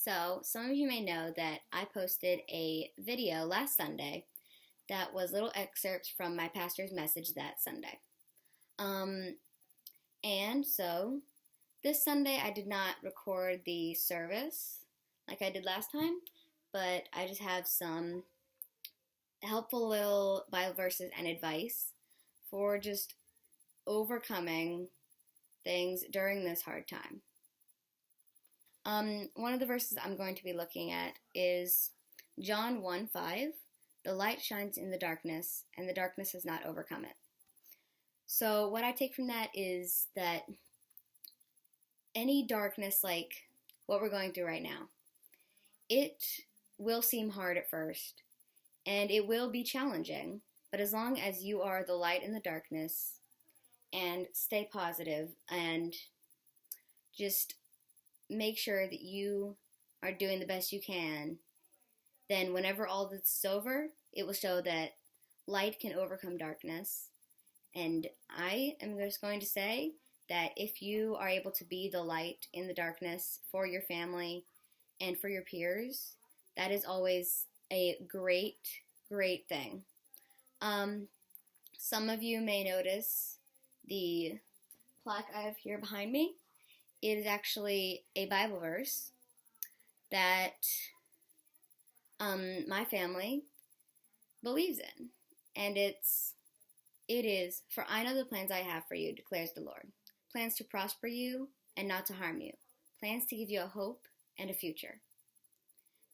So, some of you may know that I posted a video last Sunday that was little excerpts from my pastor's message that Sunday. Um, and so this Sunday I did not record the service like I did last time, but I just have some helpful little Bible verses and advice for just overcoming things during this hard time. One of the verses I'm going to be looking at is John 1:5. The light shines in the darkness, and the darkness has not overcome it. So what I take from that is that any darkness like what we're going through right now, it will seem hard at first, and it will be challenging, but as long as you are the light in the darkness and stay positive and just make sure that you are doing the best you can, then whenever all this is over, it will show that light can overcome darkness. And I am just going to say that if you are able to be the light in the darkness for your family and for your peers, that is always a great, great thing. Some of you may notice the plaque I have here behind me. It is actually a Bible verse that my family believes in. And it is, "For I know the plans I have for you, declares the Lord. Plans to prosper you and not to harm you. Plans to give you a hope and a future."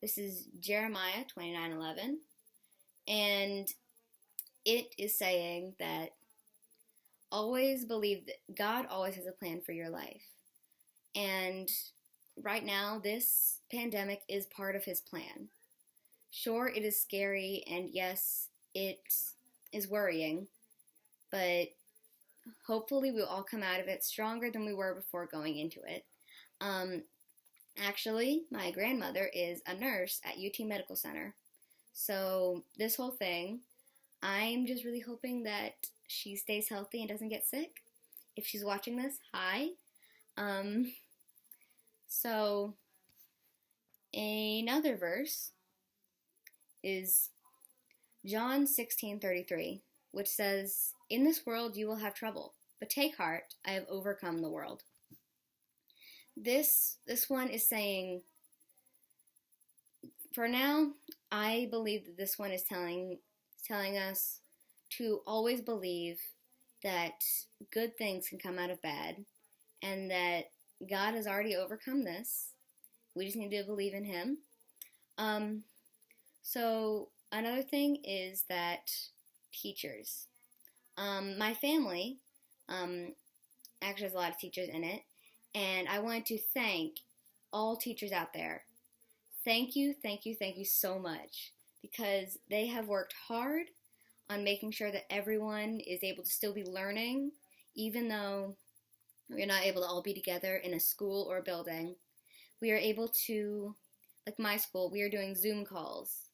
This is Jeremiah 29:11. And it is saying that always believe that God always has a plan for your life. And right now, this pandemic is part of his plan. Sure, it is scary, and yes, it is worrying, but hopefully we'll all come out of it stronger than we were before going into it. Actually, my grandmother is a nurse at UT Medical Center, so this whole thing, I'm just really hoping that she stays healthy and doesn't get sick. If she's watching this, hi. So another verse is John 16:33, which says, "In this world you will have trouble, but take heart, I have overcome the world." This one is saying, for now, I believe that this one is telling us to always believe that good things can come out of bad, and that God has already overcome this. We just need to believe in him. So another thing is that teachers. My family actually has a lot of teachers in it, and I want to thank all teachers out there. Thank you, thank you, thank you so much, because they have worked hard on making sure that everyone is able to still be learning, even though we're not able to all be together in a school or a building. We are able to, like my school, we are doing Zoom calls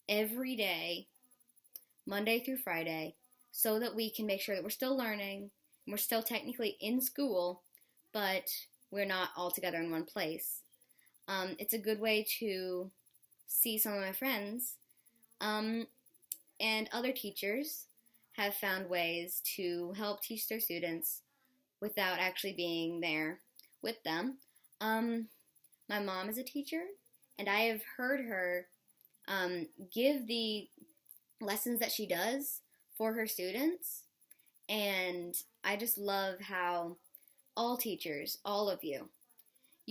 every day, Monday through Friday, so that we can make sure that we're still learning, and we're still technically in school, but we're not all together in one place. It's a good way to see some of my friends, and other teachers have found ways to help teach their students without actually being there with them. My mom is a teacher, and I have heard her give the lessons that she does for her students, and I just love how all teachers, all of you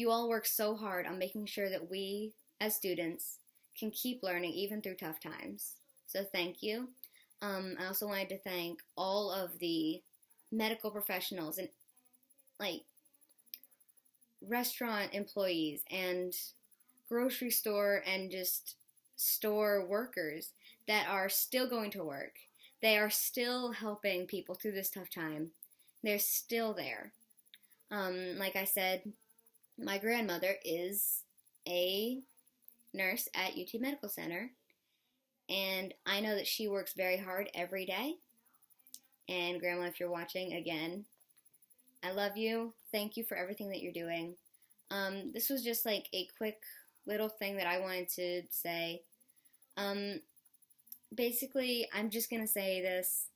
all work so hard on making sure that we, as students, can keep learning even through tough times. So thank you. I also wanted to thank all of the medical professionals and restaurant employees and grocery store and just store workers that are still going to work. They are still helping people through this tough time. They're still there. Like I said, my grandmother is a nurse at UT Medical Center, and I know that she works very hard every day. And Grandma, if you're watching, again, I love you. Thank you for everything that you're doing. This was just like a quick little thing that I wanted to say. Basically, I'm just gonna say this.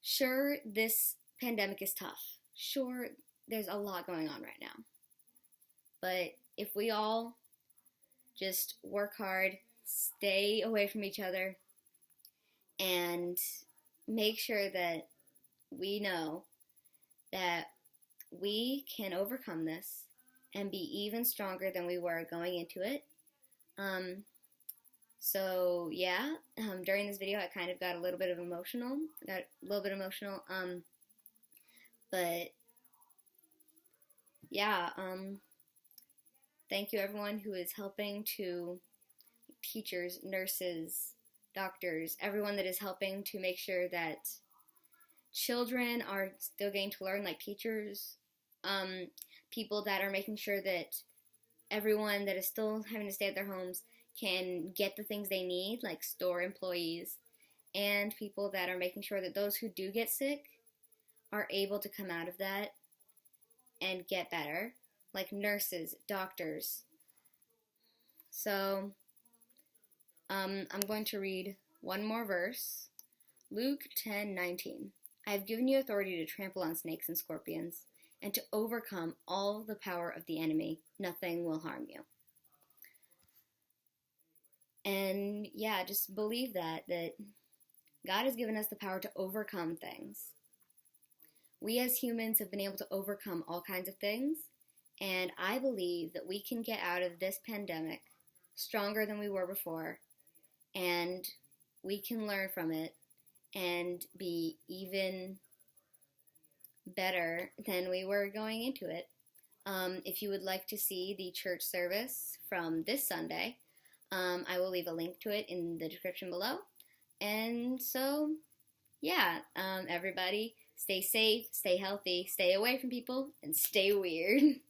Sure, this pandemic is tough. Sure, there's a lot going on right now. But if we all just work hard, stay away from each other, and make sure that we know that we can overcome this and be even stronger than we were going into it. So yeah, during this video I kind of got a little bit emotional. But yeah, thank you everyone who is helping to, teachers, nurses, doctors, everyone that is helping to make sure that children are still getting to learn, like teachers, people that are making sure that everyone that is still having to stay at their homes can get the things they need, like store employees, and people that are making sure that those who do get sick are able to come out of that and get better, like nurses, doctors. So, I'm going to read one more verse. Luke 10:19. I have given you authority to trample on snakes and scorpions, and to overcome all the power of the enemy. Nothing will harm you. And yeah, just believe that God has given us the power to overcome things. We as humans have been able to overcome all kinds of things, and I believe that we can get out of this pandemic stronger than we were before, and we can learn from it and be even better than we were going into it. If you would like to see the church service from this Sunday, I will leave a link to it in the description below. And so, yeah, everybody, stay safe, stay healthy, stay away from people, and stay weird.